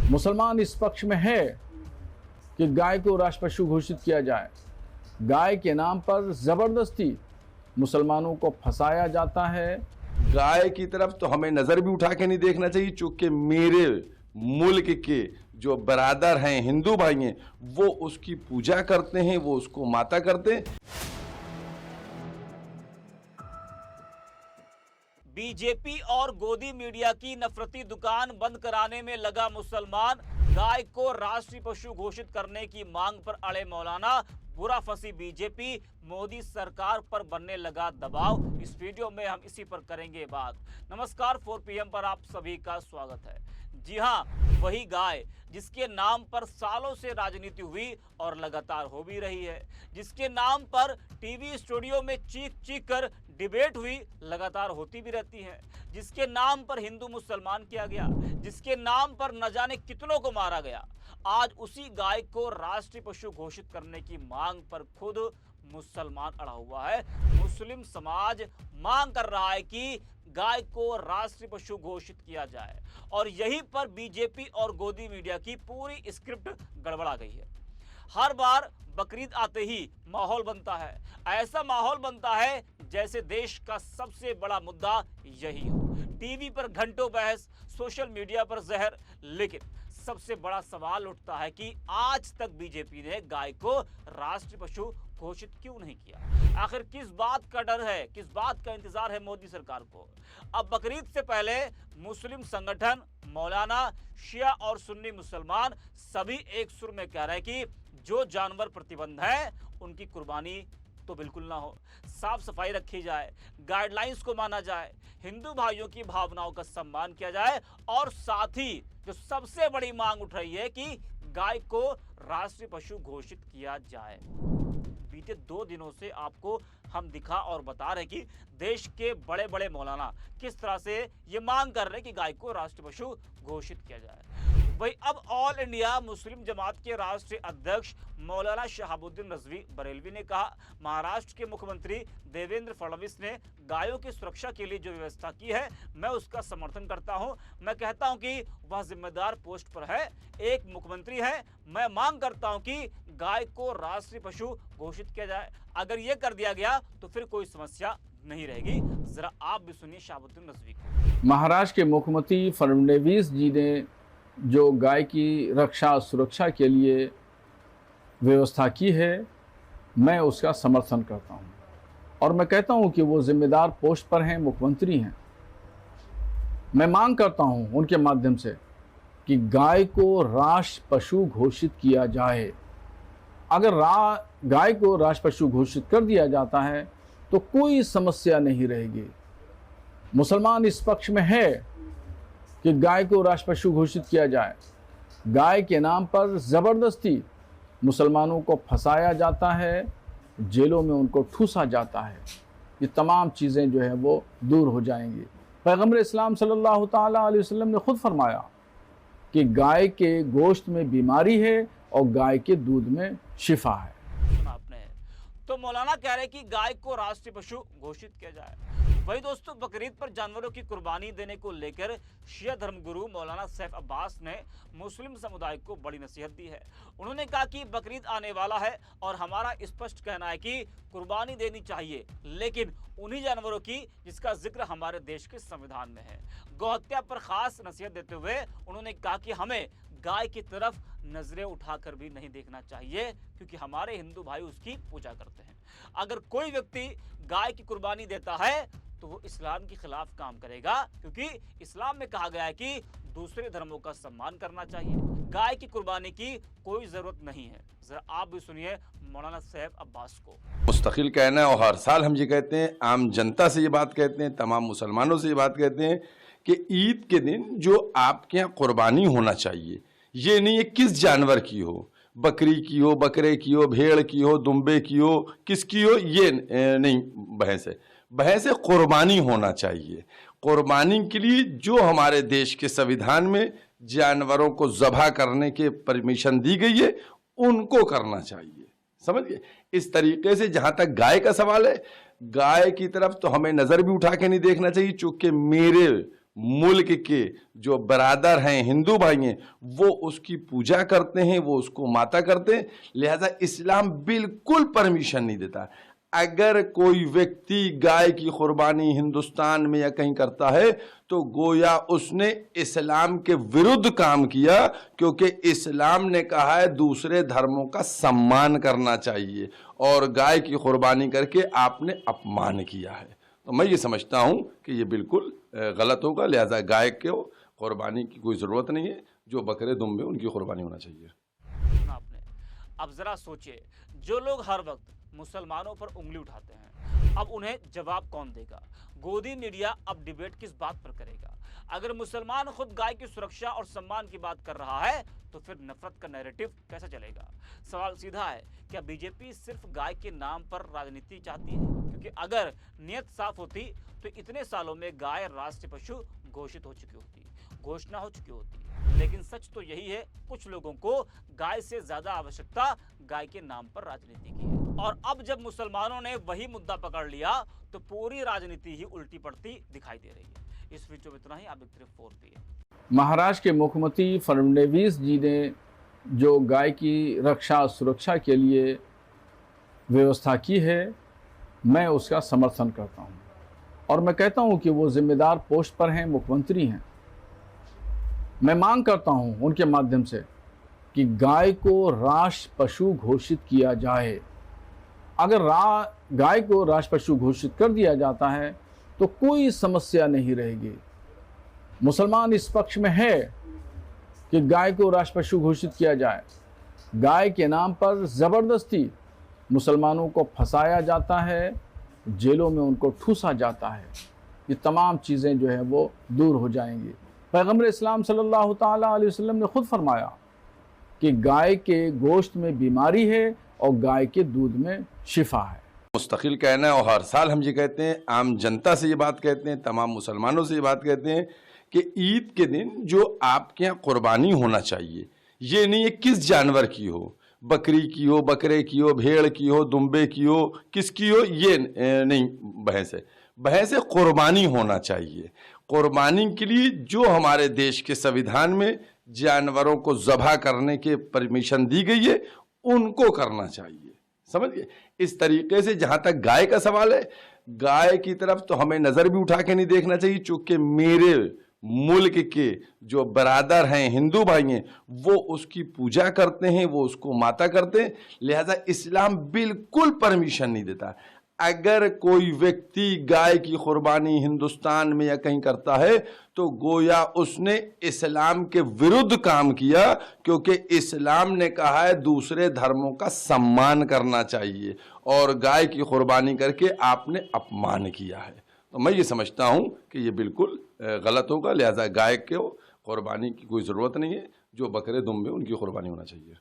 मुसलमान इस पक्ष में है कि गाय को राष्ट्र पशु घोषित किया जाए। गाय के नाम पर जबरदस्ती मुसलमानों को फंसाया जाता है। गाय की तरफ तो हमें नजर भी उठा के नहीं देखना चाहिए, चूंकि मेरे मुल्क के जो बरादर हैं, हिंदू भाई हैं, वो उसकी पूजा करते हैं, वो उसको माता करते हैं। बीजेपी और गोदी मीडिया की नफरती दुकान बंद कराने में लगा मुसलमान, गाय को राष्ट्रीय पशु घोषित करने की मांग पर अड़े मौलाना, बुरा फंसी बीजेपी, मोदी सरकार पर बनने लगा दबाव। इस वीडियो में हम इसी पर करेंगे बात। नमस्कार, 4 PM पर आप सभी का स्वागत है। जी हां, वही गाय जिसके नाम पर सालों से राजनीति हुई और लगातार हो भी रही है, जिसके नाम पर टीवी स्टूडियो में चीख चीख कर डिबेट हुई, लगातार होती भी रहती है, जिसके नाम पर हिंदू मुसलमान किया गया, जिसके नाम पर न जाने कितनों को मारा गया, आज उसी गाय को राष्ट्रीय पशु घोषित करने की मांग पर खुद मुसलमान अड़ा हुआ है। मुस्लिम समाज मांग कर रहा है कि गाय को राष्ट्रीय पशु घोषित किया जाए और यहीं पर बीजेपी और गोदी मीडिया की पूरी स्क्रिप्ट गड़बड़ा गई है। हर बार बकरीद आते ही माहौल बनता है, ऐसा माहौल बनता है जैसे देश का सबसे बड़ा मुद्दा यही हो। टीवी पर घंटों बहस, सोशल मीडिया पर जहर, लेकिन सबसे बड़ा सवाल उठता है कि आज तक बीजेपी ने गाय को राष्ट्रीय पशु घोषित क्यों नहीं किया। आखिर किस बात का डर है, किस बात का इंतजार है मोदी सरकार को। अब बकरीद से पहले मुस्लिम संगठन, मौलाना, शिया और सुन्नी मुसलमान सभी एक सुर में कह रहे हैं कि जो जानवर प्रतिबंध है उनकी कुर्बानी तो बिल्कुल ना हो, साफ सफाई रखी जाए, गाइडलाइंस को माना जाए, हिंदू भाइयों की भावनाओं का सम्मान किया जाए और साथ ही जो सबसे बड़ी मांग उठ रही है कि गाय को राष्ट्रीय पशु घोषित किया जाए। बीते 2 दिनों से आपको हम दिखा और बता रहे कि देश के बड़े बड़े मौलाना किस तरह से ये मांग कर रहे हैं कि गाय को राष्ट्रीय पशु घोषित किया जाए। वही अब ऑल इंडिया मुस्लिम जमात के राष्ट्रीय अध्यक्ष मौलाना शहाबुद्दीन रजवी बरेलवी ने कहा, महाराष्ट्र के मुख्यमंत्री देवेंद्र फडणवीस ने गायों की सुरक्षा के लिए जो व्यवस्था की है, मैं उसका समर्थन करता हूं। मैं कहता हूं कि वह जिम्मेदार पोस्ट पर है, एक मुख्यमंत्री है। मैं मांग करता हूं कि गाय को राष्ट्रीय पशु घोषित किया जाए। अगर यह कर दिया गया तो फिर कोई समस्या नहीं रहेगी। जरा आप भी सुनिए शहाबुद्दीन रजवी को। महाराष्ट्र के मुख्यमंत्री फडणवीस जी ने जो गाय की रक्षा सुरक्षा के लिए व्यवस्था की है, मैं उसका समर्थन करता हूं और मैं कहता हूं कि वो जिम्मेदार पोस्ट पर हैं, मुख्यमंत्री हैं। मैं मांग करता हूं उनके माध्यम से कि गाय को राष्ट्र पशु घोषित किया जाए। अगर गाय को राष्ट्र पशु घोषित कर दिया जाता है तो कोई समस्या नहीं रहेगी। मुसलमान इस पक्ष में है कि गाय को राष्ट्र पशु घोषित किया जाए। गाय के नाम पर जबरदस्ती मुसलमानों को फंसाया जाता है, जेलों में उनको ठूसा जाता है। ये तमाम चीज़ें जो है वो दूर हो जाएंगी। पैगंबर इस्लाम सल्लल्लाहु ताला अलैहि वसल्लम ने खुद फरमाया कि गाय के गोश्त में बीमारी है और गाय के दूध में शिफा है। आपने तो मौलाना कह रहे कि गाय को राष्ट्रीय पशु घोषित किया जाए। वही दोस्तों, बकरीद पर जानवरों की कुर्बानी देने को लेकर शिया धर्मगुरु मौलाना सैफ अब्बास ने मुस्लिम समुदाय को बड़ी नसीहत दी है। उन्होंने कहा कि बकरीद आने वाला है और हमारा स्पष्ट कहना है कि कुर्बानी देनी चाहिए, लेकिन उन्हीं जानवरों की जिसका जिक्र हमारे देश के संविधान में है। गौहत्या पर खास नसीहत देते हुए उन्होंने कहा कि हमें गाय की तरफ नजरें उठाकर भी नहीं देखना चाहिए, क्योंकि हमारे हिंदू भाई उसकी पूजा करते हैं। अगर कोई व्यक्ति गाय की कुर्बानी देता है तो वो इस्लाम के खिलाफ काम करेगा, क्योंकि इस्लाम में कहा गया है कि दूसरे धर्मों का सम्मान करना चाहिए। गाय की कुर्बानी की कोई जरूरत नहीं है। जरा आप भी सुनिए मौलाना सैफ अब्बास को। मुस्तकिल कहना है और हर साल हम ये कहते हैं, आम जनता से ये बात कहते हैं, तमाम मुसलमानों से ये बात कहते हैं कि ईद के दिन जो आपके यहाँ कुर्बानी होना चाहिए, ये नहीं है किस जानवर की हो, बकरी की हो, बकरे की हो, भेड़ की हो, दुम्बे की हो, किसकी हो, ये नहीं बहस है। बहस है कुर्बानी होना चाहिए। कुर्बानी के लिए जो हमारे देश के संविधान में जानवरों को ज़बह करने के परमिशन दी गई है, उनको करना चाहिए। समझिए, इस तरीके से जहां तक गाय का सवाल है, गाय की तरफ तो हमें नजर भी उठा के नहीं देखना चाहिए, चूंकि मेरे मुल्क के जो बरादर हैं, हिंदू भाई हैं, वो उसकी पूजा करते हैं, वो उसको माता करते हैं। लिहाजा इस्लाम बिल्कुल परमिशन नहीं देता। अगर कोई व्यक्ति गाय की कुर्बानी हिंदुस्तान में या कहीं करता है तो गोया उसने इस्लाम के विरुद्ध काम किया, क्योंकि इस्लाम ने कहा है दूसरे धर्मों का सम्मान करना चाहिए और गाय की कुर्बानी करके आपने अपमान किया है। तो मैं ये समझता हूँ कि ये बिल्कुल गलत होगा। लिहाजा गाय के कुर्बानी की कोई ज़रूरत नहीं है। जो बकरे दुम्बे उनकी कुर्बानी होना चाहिए। आपने अब जरा सोचिए, जो लोग हर वक्त मुसलमानों पर उंगली उठाते हैं, अब उन्हें जवाब कौन देगा? गोदी मीडिया अब डिबेट किस बात पर करेगा? अगर मुसलमान खुद गाय की सुरक्षा और सम्मान की बात कर रहा है तो फिर नफरत का नैरेटिव कैसा चलेगा? सवाल सीधा है, क्या बीजेपी सिर्फ गाय के नाम पर राजनीति चाहती है? क्योंकि अगर नियत साफ होती तो इतने सालों में गाय राष्ट्रीय पशु घोषित हो चुकी होती, घोषणा हो चुकी होती। लेकिन सच तो यही है, कुछ लोगों को गाय से ज्यादा आवश्यकता गाय के नाम पर राजनीति की है। और अब जब मुसलमानों ने वही मुद्दा पकड़ लिया तो पूरी राजनीति ही उल्टी पड़ती दिखाई दे रही है। इस वीडियो में इतना ही। आप देखते रहिए 4PM। महाराष्ट्र के मुख्यमंत्री फडणवीस जी ने जो गाय की रक्षा सुरक्षा के लिए व्यवस्था की है, मैं उसका समर्थन करता हूं। और मैं कहता हूं कि वो जिम्मेदार पोस्ट पर हैं, मुख्यमंत्री हैं। मैं मांग करता हूं उनके माध्यम से कि गाय को राष्ट्र पशु घोषित किया जाए। अगर गाय को राष्ट्र पशु घोषित कर दिया जाता है तो कोई समस्या नहीं रहेगी। मुसलमान इस पक्ष में है कि गाय को राष्ट्र पशु घोषित किया जाए। गाय के नाम पर ज़बरदस्ती मुसलमानों को फंसाया जाता है, जेलों में उनको ठूसा जाता है। ये तमाम चीज़ें जो है वो दूर हो जाएंगी। पैगम्बर इस्लाम सल्लल्लाहु ताला अलैहि वसल्लम ने खुद फरमाया कि गाय के गोश्त में बीमारी है और गाय के दूध में शिफा है। मुस्तकिल कहना है और हर साल हम ये कहते हैं, आम जनता से ये बात कहते हैं, तमाम मुसलमानों से ये बात कहते हैं कि ईद के दिन जो आपके यहाँ कुर्बानी होना चाहिए, ये नहीं है किस जानवर की हो, बकरी की हो, बकरे की हो, भेड़ की हो, दुम्बे की हो, किसकी हो, ये नहीं बहस है। बहस है कुर्बानी होना चाहिए। कुर्बानी के लिए जो हमारे देश के संविधान में जानवरों को ज़बह करने के परमिशन दी गई है, उनको करना चाहिए। समझ गए? इस तरीके से जहां तक गाय का सवाल है, गाय की तरफ तो हमें नजर भी उठा के नहीं देखना चाहिए, चूंकि मेरे मुल्क के जो बरादर हैं, हिंदू भाई हैं, वो उसकी पूजा करते हैं, वो उसको माता करते हैं। लिहाजा इस्लाम बिल्कुल परमिशन नहीं देता। अगर कोई व्यक्ति गाय की कुर्बानी हिंदुस्तान में या कहीं करता है तो गोया उसने इस्लाम के विरुद्ध काम किया, क्योंकि इस्लाम ने कहा है दूसरे धर्मों का सम्मान करना चाहिए और गाय की कुर्बानी करके आपने अपमान किया है। तो मैं ये समझता हूँ कि ये बिल्कुल गलत होगा। लिहाजा गाय के कुर्बानी की कोई ज़रूरत नहीं है। जो बकरे दुम्बे उनकी कुर्बानी होना चाहिए।